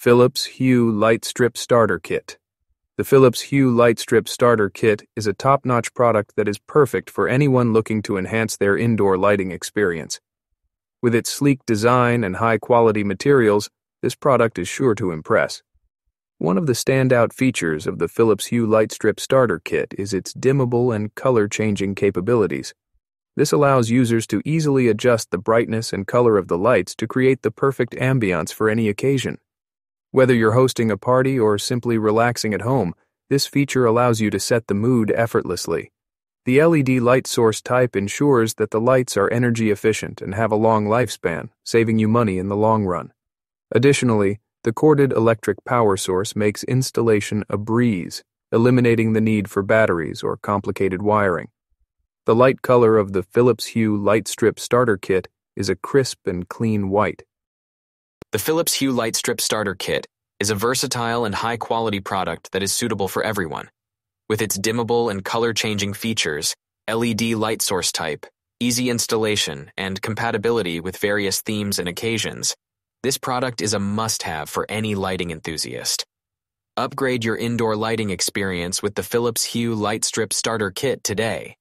Philips Hue Lightstrip Starter Kit. The Philips Hue Lightstrip Starter Kit is a top-notch product that is perfect for anyone looking to enhance their indoor lighting experience. With its sleek design and high-quality materials, this product is sure to impress. One of the standout features of the Philips Hue Lightstrip Starter Kit is its dimmable and color-changing capabilities. This allows users to easily adjust the brightness and color of the lights to create the perfect ambiance for any occasion. Whether you're hosting a party or simply relaxing at home, this feature allows you to set the mood effortlessly. The LED light source type ensures that the lights are energy efficient and have a long lifespan, saving you money in the long run. Additionally, the corded electric power source makes installation a breeze, eliminating the need for batteries or complicated wiring. The light color of the Philips Hue Lightstrip Starter Kit is a crisp and clean white. The Philips Hue Lightstrip Starter Kit is a versatile and high-quality product that is suitable for everyone. With its dimmable and color-changing features, LED light source type, easy installation, and compatibility with various themes and occasions, this product is a must-have for any lighting enthusiast. Upgrade your indoor lighting experience with the Philips Hue Lightstrip Starter Kit today.